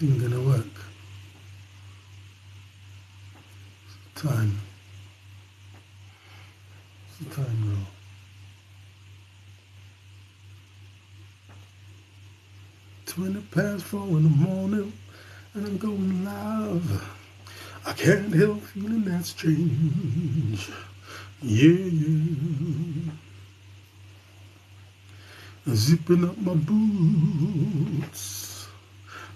thing gonna work. Time. What's the time now? 4:20 in the morning, and I'm going live. I can't help feeling that strange. Yeah. Zipping up my boots,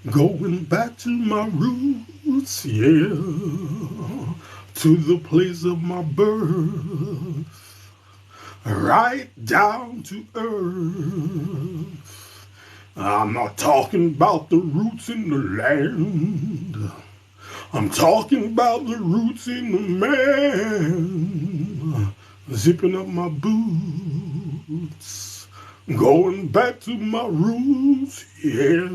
going back to my roots, yeah, to the place of my birth, right down to earth. I'm not talking about the roots in the land, I'm talking about the roots in the man. Zipping up my boots, going back to my roots, yeah.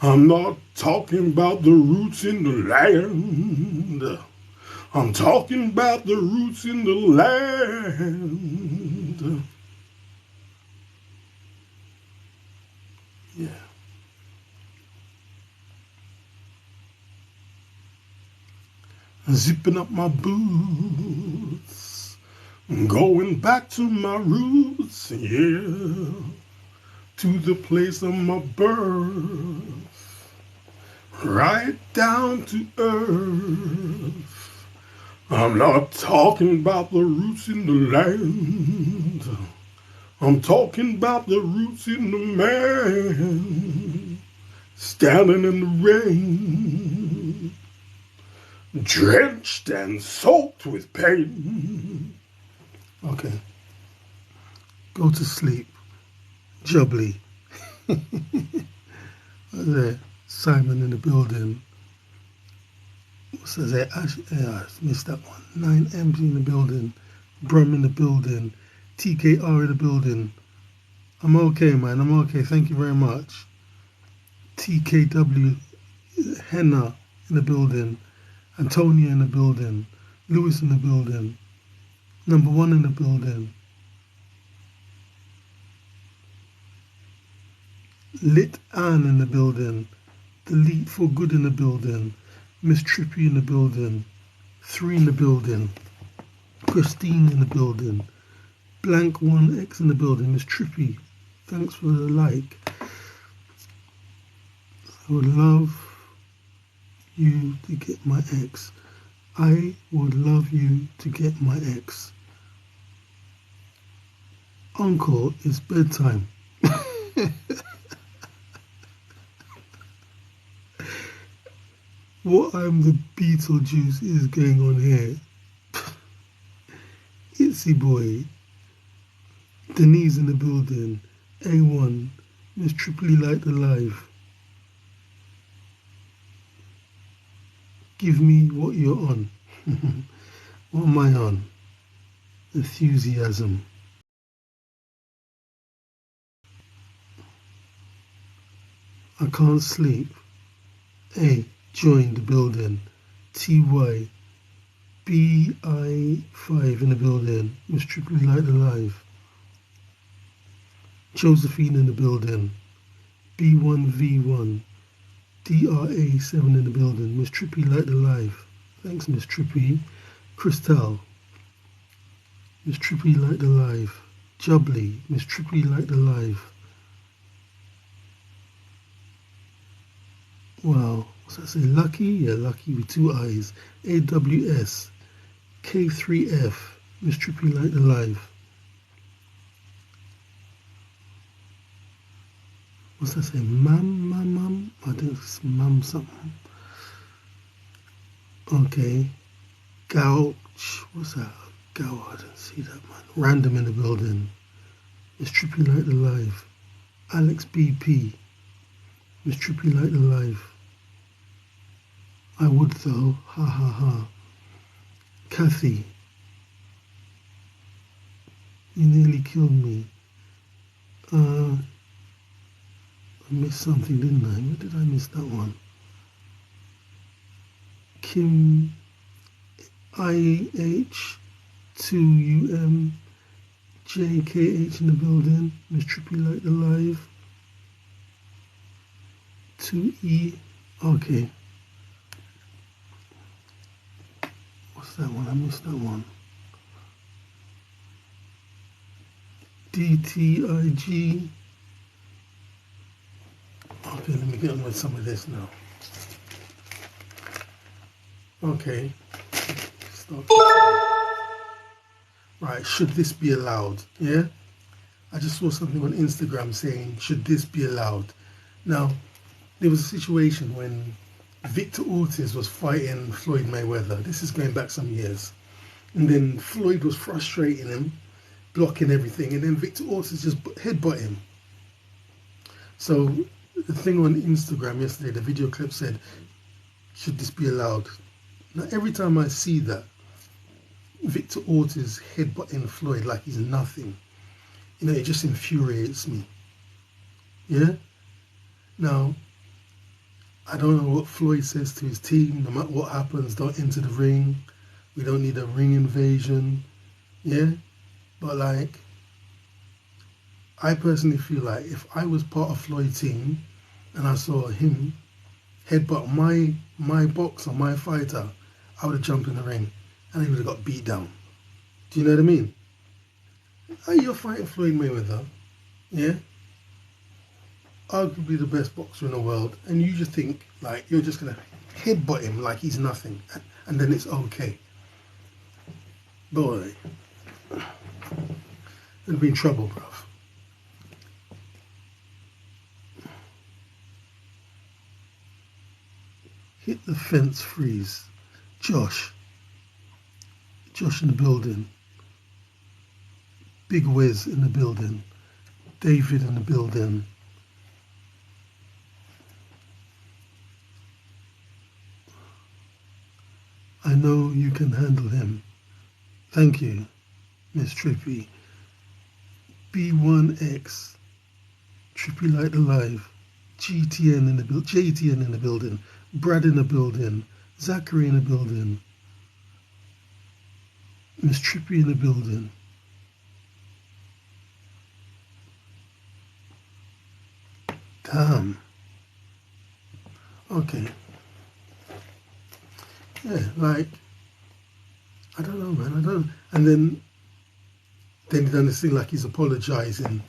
I'm not talking about the roots in the land, I'm talking about the roots in the land. Yeah. Zipping up my boots, going back to my roots, yeah, to the place of my birth, right down to earth. I'm not talking about the roots in the land, I'm talking about the roots in the man, standing in the rain, drenched and soaked with pain. Okay. Go to sleep. Jubbly. There. Simon in the building. What's that? I missed that one. 9M's in the building. Brum in the building. TKR in the building. I'm okay, man. I'm okay. Thank you very much. TKW. Henna in the building. Antonia in the building, Lewis in the building, Number One in the building, Lit Ann in the building, Delete for Good in the building, Miss Trippy in the building, 3 in the building, Christine in the building, Blank 1X in the building, Miss Trippy, thanks for the like. I would love you to get my ex. I would love you to get my ex. Uncle, it's bedtime. What the Beetlejuice is going on here? Itsy boy. Denise in the building. A1. Miss Triply Light Alive. Give me what you're on. What am I on? Enthusiasm. I can't sleep. A. Join the building. TY. BI5 in the building. Miss Triply Light Alive. Josephine in the building. B1V1. DRA7 in the building. Miss Trippy Light Alive. Thanks, Miss Trippy. Crystal. Miss Trippy Light Alive. Jubbly. Miss Trippy Light Alive. Wow. What's that say? Lucky? Yeah, Lucky with 2 eyes. AWS. K3F. Miss Trippy Light Alive. What's that say? Mum? I think it's mum something. Okay. Gouch. What's that? Gow. I didn't see that, man. Random in the building. Miss Trippy Light Alive. Alex BP. Miss Trippy Light Alive. I would though. Ha ha ha. Kathy. You nearly killed me. I missed something, didn't I? Where did I miss that one? Kim IH2UM JKH in the building. Miss Trippy Light Alive. 2E. Okay. What's that one? I missed that one. DTIG. Okay, let me get on with some of this now. Okay. Start. Right, should this be allowed? Yeah? I just saw something on Instagram saying, should this be allowed? Now, there was a situation when Victor Ortiz was fighting Floyd Mayweather. This is going back some years. And then Floyd was frustrating him, blocking everything, and then Victor Ortiz just headbutt him. So the thing on Instagram yesterday, the video clip said, should this be allowed? Now every time I see that, Victor Ortiz headbutting Floyd like he's nothing, you know, it just infuriates me. Yeah? Now, I don't know what Floyd says to his team, no matter what happens, don't enter the ring. We don't need a ring invasion. Yeah? But like, I personally feel like if I was part of Floyd's team and I saw him headbutt my boxer, my fighter, I would have jumped in the ring and he would have got beat down. Do you know what I mean? Hey, you're fighting Floyd Mayweather, yeah? Arguably the best boxer in the world, and you just think like you're just gonna headbutt him like he's nothing, and then it's okay. Boy, it'd be in trouble, bruv. Hit the fence, freeze. Josh in the building. Big Wiz in the building. David in the building. I know you can handle him. Thank you, Miss Trippy. B1X. Trippy Light Alive. JTN in the building. Brad in the building. Zachary in the building. Miss Trippy in the building. Damn. Okay. Yeah, like, I don't know, man. I don't. And then he done this thing like he's apologizing.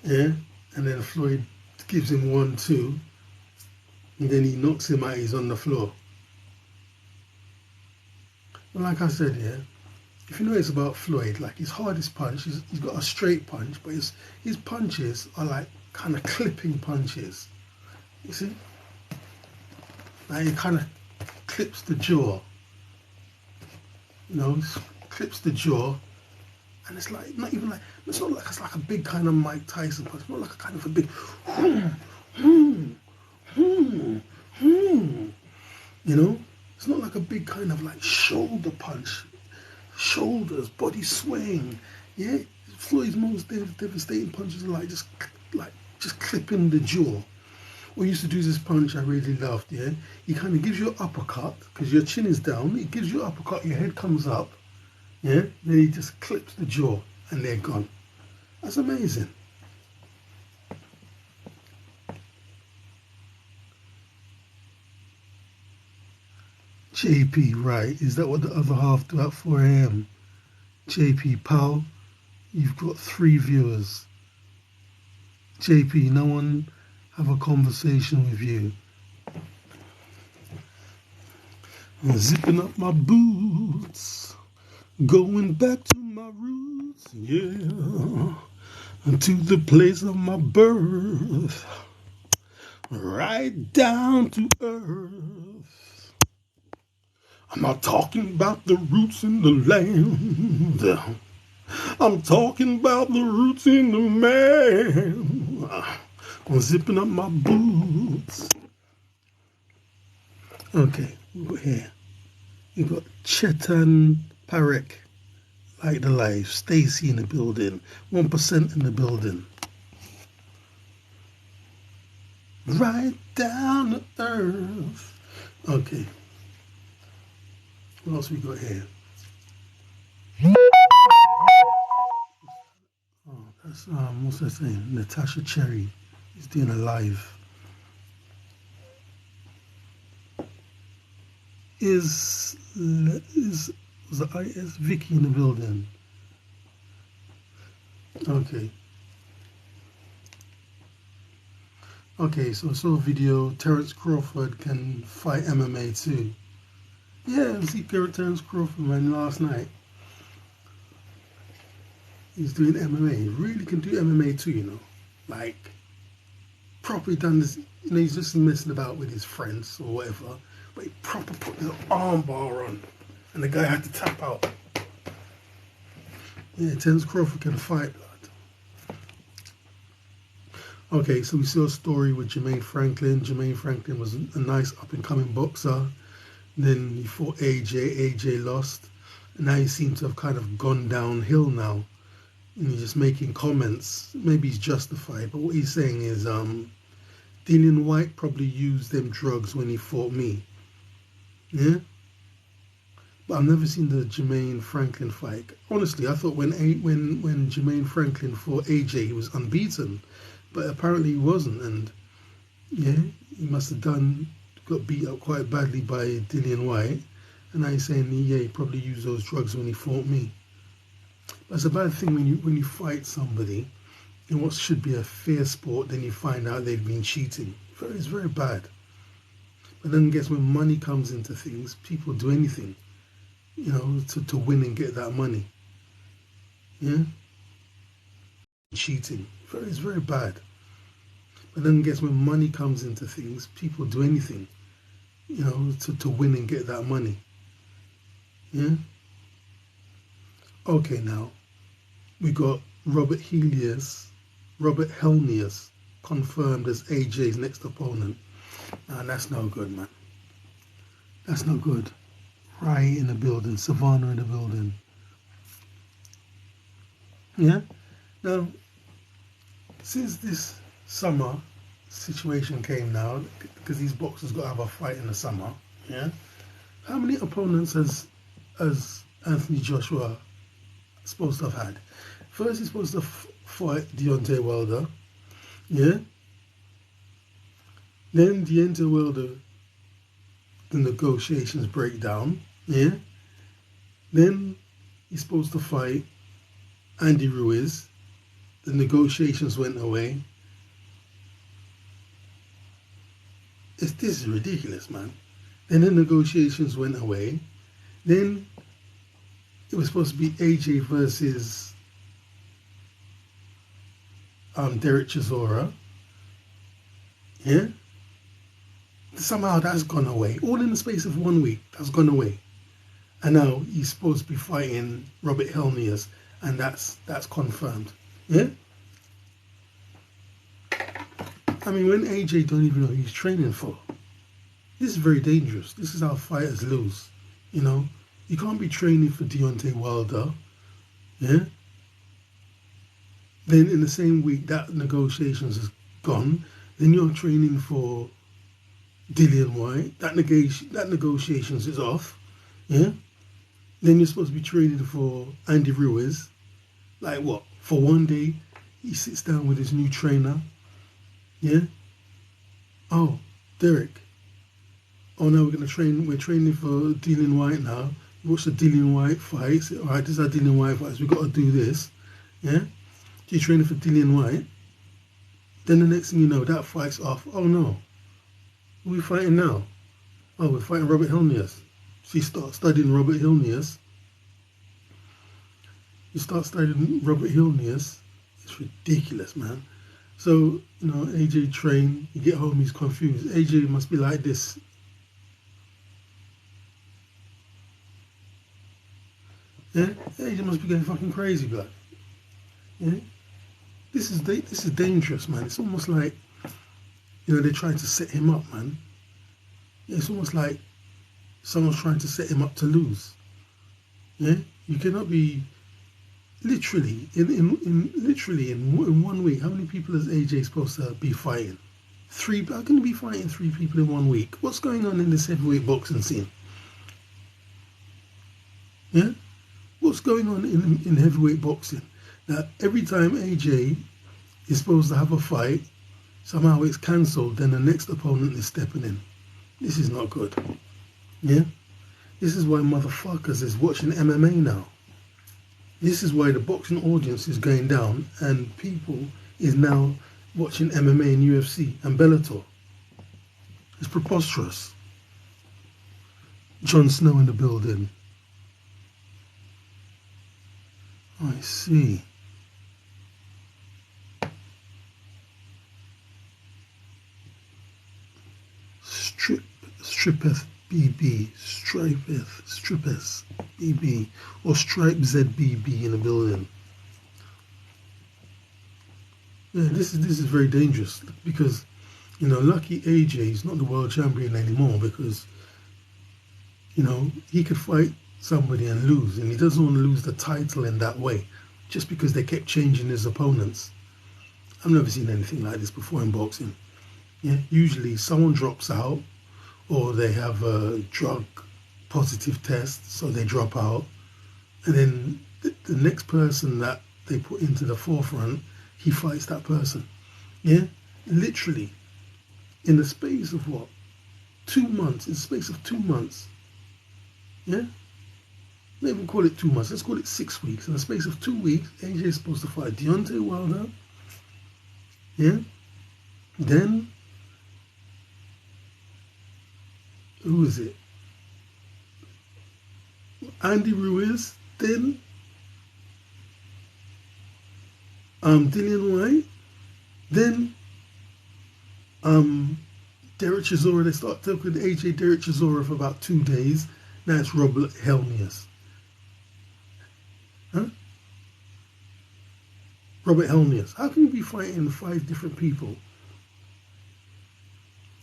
Yeah. And then Floyd gives him 1-2. And then he knocks him out. He's on the floor. Well, like I said, yeah. If you know it's about Floyd, like his hardest punch, he's got a straight punch, but his punches are like kind of clipping punches. You see? Like he kind of clips the jaw. You know, clips the jaw. And it's like, not even like, it's not like it's like a big kind of Mike Tyson punch. It's not like a kind of a big, you know? It's not like a big kind of like shoulder punch. Shoulders, body swing. Yeah? Floyd's most devastating punches are like just clipping the jaw. What he used to do is this punch I really loved, yeah? He kind of gives you an uppercut, because your chin is down. He gives you an uppercut, your head comes up, yeah? Then he just clips the jaw, and they're gone. That's amazing. JP, right. Is that what the other half do at 4 a.m.? JP, pal, you've got 3 viewers. JP, no one have a conversation with you. I'm zipping up my boots, going back to my roots, yeah, and to the place of my birth, right down to earth. I'm not talking about the roots in the land. I'm talking about the roots in the man. I'm zipping up my boots. Okay, we got here. You got Chetan Parekh, Light the Life. Stacy in the building. 1% in the building. Right down to earth. Okay. What else we got here? Oh, that's what's her name? Natasha Cherry is doing a live. Is was the IS Vicky in the building? Okay. Okay, so I saw a video. Terence Crawford can fight MMA too. Yeah, I see Terence Crawford, man, last night. He's doing MMA. He really can do MMA too, you know. Like, properly done this. You know, he's just messing about with his friends or whatever. But he proper put the arm bar on. And the guy had to tap out. Yeah, Terence Crawford can fight, blood. Okay, so we saw a story with Jermaine Franklin. Jermaine Franklin was a nice up-and-coming boxer. Then he fought AJ. AJ lost. And now he seems to have kind of gone downhill now. And he's just making comments. Maybe he's justified, but what he's saying is Dillian Whyte probably used them drugs when he fought me. Yeah? But I've never seen the Jermaine Franklin fight. Honestly, I thought when Jermaine Franklin fought AJ, he was unbeaten. But apparently he wasn't. And yeah, he must have got beat up quite badly by Dillian Whyte. And now he's saying, yeah, he probably used those drugs when he fought me. That's a bad thing when you fight somebody in what should be a fair sport, then you find out they've been cheating. It's very bad. But then I guess when money comes into things, people do anything, you know, to win and get that money. Yeah? Cheating. It's very bad. But then I guess when money comes into things, people do anything, you know, to win and get that money. Yeah? Okay, now we got Robert Helnius confirmed as AJ's next opponent. And that's no good, man. That's no good. Rai in the building, Savannah in the building. Yeah? Now, since this summer situation came now, because these boxers got to have a fight in the summer, yeah? How many opponents has Anthony Joshua supposed to have had? First, he's supposed to fight Deontay Wilder, yeah? Then Deontay Wilder, the negotiations break down, yeah? Then he's supposed to fight Andy Ruiz. The negotiations went away. This is ridiculous, man. Then the negotiations went away. Then it was supposed to be AJ versus Derek Chisora. Yeah? Somehow that's gone away. All in the space of 1 week, that's gone away. And now he's supposed to be fighting Robert Helnius, and that's confirmed. Yeah? I mean, when AJ don't even know who he's training for, this is very dangerous. This is how fighters lose. You know, you can't be training for Deontay Wilder. Yeah? Then in the same week that negotiations is gone, then you're training for Dillian Whyte. That negotiations is off. Yeah? Then you're supposed to be training for Andy Ruiz. Like what? For 1 day, he sits down with his new trainer. Yeah? Oh, Derek. Oh, now we're training for Dillian Whyte now. You watch the Dillian Whyte fights. All right, this is our Dillian Whyte fights. We've got to do this. Yeah? You're training for Dillian Whyte. Then the next thing you know, that fight's off. Oh no. Who are we fighting now? Oh, we're fighting Robert Helnius. So you start studying Robert Helnius. It's ridiculous, man. So, you know, AJ train, you get home, he's confused. AJ must be like this. Yeah? AJ must be going fucking crazy, blood. Yeah? This is dangerous, man. It's almost like, you know, they're trying to set him up, man. It's almost like someone's trying to set him up to lose. Yeah? You cannot be literally in 1 week. How many people is AJ supposed to be fighting? 3. I'm going to be fighting 3 people in 1 week. What's going on in this heavyweight boxing scene? Yeah? What's going on in heavyweight boxing? Now, every time AJ is supposed to have a fight, somehow it's cancelled, then the next opponent is stepping in. This is not good. Yeah? This is why motherfuckers is watching MMA now. This is why the boxing audience is going down and people is now watching MMA and UFC and Bellator. It's preposterous. Jon Snow in the building. I see. Stripeth BB, Stripeth BB, or Stripe ZBB in the building. Yeah, this is very dangerous because, you know, lucky AJ is not the world champion anymore because, you know, he could fight somebody and lose, and he doesn't want to lose the title in that way just because they kept changing his opponents. I've never seen anything like this before in boxing. Yeah, usually someone drops out or they have a drug positive test, so they drop out, and then the next person that they put into the forefront, he fights that person. Yeah, literally in the space of what, 2 months, in the space of 2 months. Yeah, not even call it 2 months, let's call it 6 weeks. In the space of 2 weeks, AJ is supposed to fight Deontay Wilder. Yeah, then who is it? Andy Ruiz, then Dillian White, then Derek Chisora. They start talking to AJ Derek Chisora for about 2 days. Now it's Robert Helenius. Huh? Robert Helenius. How can you be fighting 5 different people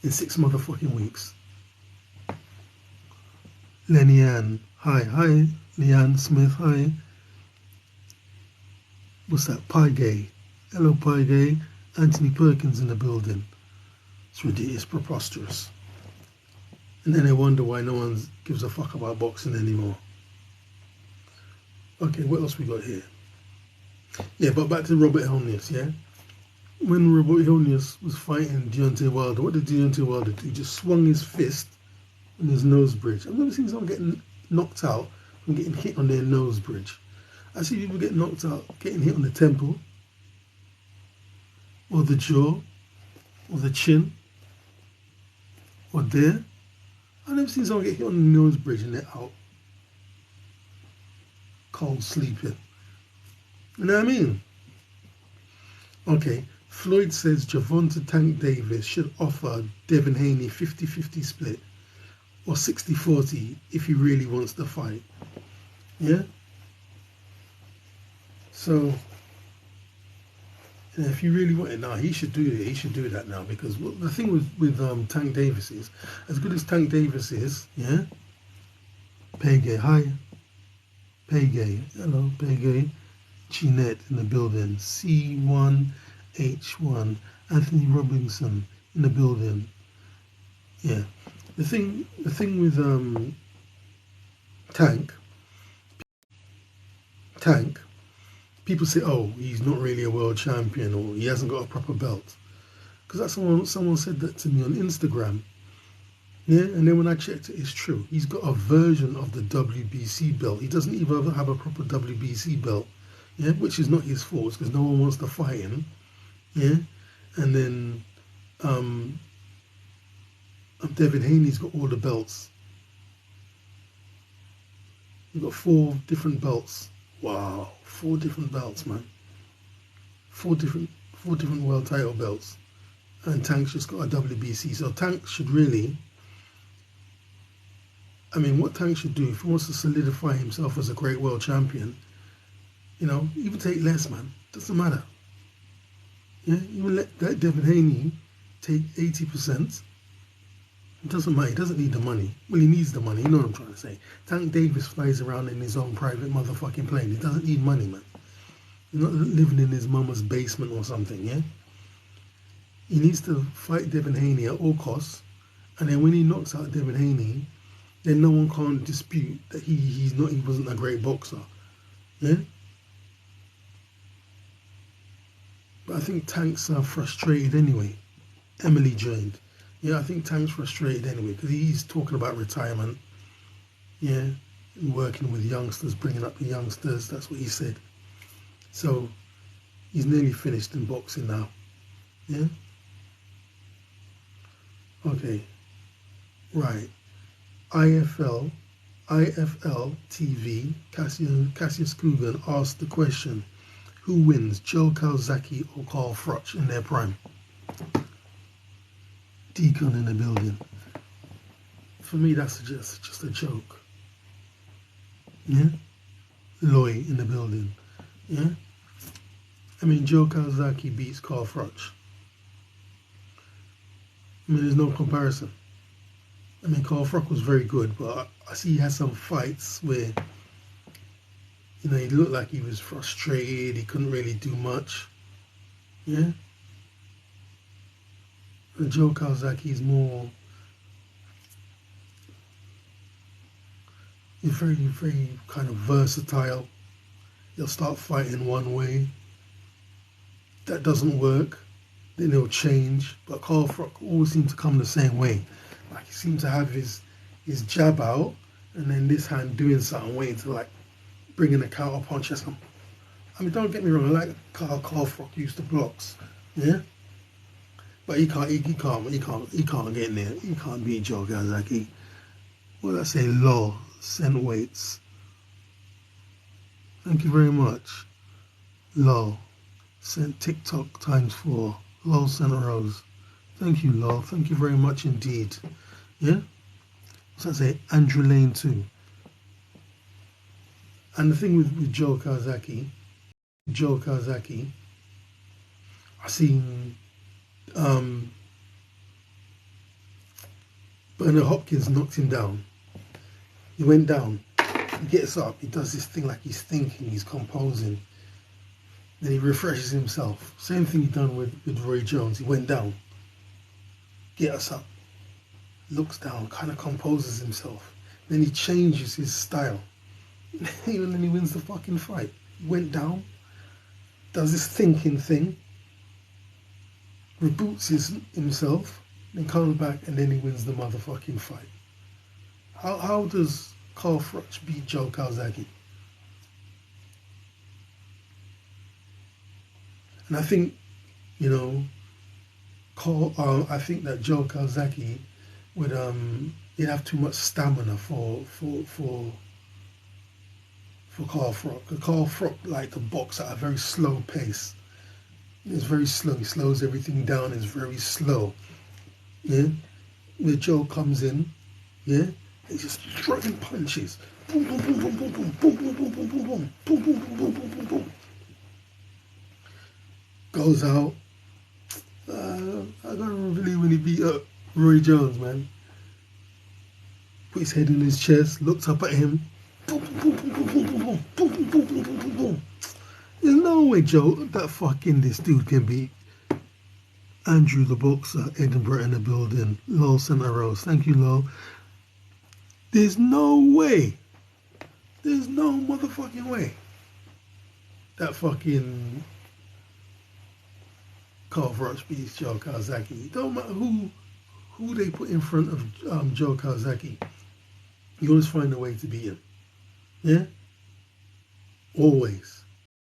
in 6 motherfucking weeks? Lenny Ann. Hi, Leanne Smith, hi. What's that? Pie Gay. Hello, Pie Gay. Anthony Perkins in the building. It's ridiculous, preposterous. And then they wonder why no one gives a fuck about boxing anymore. Okay, what else we got here? Yeah, but back to Robert Helenius, yeah? When Robert Helenius was fighting Deontay Wilder, what did Deontay Wilder do? He just swung his fist on his nose bridge. I've never seen someone getting knocked out from getting hit on their nose bridge. I see people get knocked out, getting hit on the temple, or the jaw, or the chin, or there. I've never seen someone get hit on the nose bridge and they're out. Cold sleeping. You know what I mean? Okay, Floyd says Gervonta Tank Davis should offer Devin Haney 50-50 split or 60-40 if he really wants to fight. Yeah? So, yeah, if you really want it now, he should do it. He should do that now because the thing with Tank Davis is, as good as Tank Davis is, yeah? Pegay, hi. Pegay, hello, Pegay. Chinette in the building. C1H1. Anthony Robinson in the building. Yeah. The thing with Tank, people say, oh, he's not really a world champion or he hasn't got a proper belt. Because that's someone said that to me on Instagram. Yeah, and then when I checked it, it's true. He's got a version of the WBC belt. He doesn't even have a proper WBC belt. Yeah, which is not his fault because no one wants to fight him. Yeah, and then Devin Haney's got all the belts. He's got 4 different belts. Wow, 4 different belts, man. 4 different world title belts. And Tank's just got a WBC. So Tank should really, I mean, what Tank should do if he wants to solidify himself as a great world champion, you know, even take less, man. Doesn't matter. Yeah, even let that Devin Haney take 80%. It doesn't matter. He doesn't need the money. Well, he needs the money. You know what I'm trying to say. Tank Davis flies around in his own private motherfucking plane. He doesn't need money, man. He's not living in his mama's basement or something, yeah? He needs to fight Devin Haney at all costs. And then when he knocks out Devin Haney, then no one can dispute that he wasn't a great boxer. Yeah? But I think Tank's frustrated anyway. Emily joined. Yeah, I think Tank's frustrated anyway because he's talking about retirement. Yeah, and working with youngsters, bringing up the youngsters. That's what he said. So he's nearly finished in boxing now. Yeah. Okay. Right. IFL, IFL TV. Cassius Coogan asked the question: who wins, Joe Calzaghe or Carl Froch in their prime? Deacon in the building. For me, that's just a joke. Yeah. Loy in the building. Yeah. I mean, Joe Calzaghe beats Carl Froch. I mean, there's no comparison. I mean, Carl Froch was very good, but I see he had some fights where, he looked like he was frustrated. He couldn't really do much. Yeah. And Joe Calzaghe is more, he's very, very kind of versatile. He'll start fighting one way. That doesn't work. Then he'll change. But Carl Froch always seems to come the same way. Like he seems to have his jab out and then this hand doing something, waiting to like bring in a counter punch or something. I mean, don't get me wrong, I like Carl Froch used to blocks. Yeah? But he can't get in there. He can't beat Joe Calzaghe. What did I say? Law, cent weights. Thank you very much. Law, sent TikTok ×4. Law Santa Rose. Thank you, Law. Thank you very much indeed. Yeah? What's that say? Andrew Lane too. And the thing with Joe Calzaghe, I seen Bernard Hopkins knocked him down. He went down. He gets up. He does this thing like he's thinking, he's composing. Then he refreshes himself. Same thing he done with Roy Jones. He went down. Gets up. Looks down. Kind of composes himself. Then he changes his style. And then he wins the fucking fight. He went down. Does this thinking thing. Reboots himself. Then comes back and then he wins the motherfucking fight. How does Carl Froch beat Joe Calzaghe? And I think, I think that Joe Calzaghe would he'd have too much stamina for Carl Froch. Carl Froch like to box at a very slow pace. It's very slow. He slows everything down. It's very slow. Yeah. Where Joe comes in, yeah, he's just throwing punches. Boom, boom, boom, boom, boom, boom, boom, boom, boom, boom, boom, boom, boom, boom, boom, boom, boom, boom, boom. Goes out. I don't believe when he beat up Roy Jones, man. Put his head in his chest, looked up at him. Boom, boom, boom, boom, boom, boom, boom, boom, boom, boom, boom, boom, boom, boom. There's no way, Joe, that fucking this dude can beat Andrew the boxer, Edinburgh in the building. Lol Santa Rose. Thank you, Lol. There's no way. There's no motherfucking way that fucking Carl Froch beats Joe Calzaghe. Don't matter who they put in front of Joe Calzaghe. You always find a way to beat him. Yeah? Always.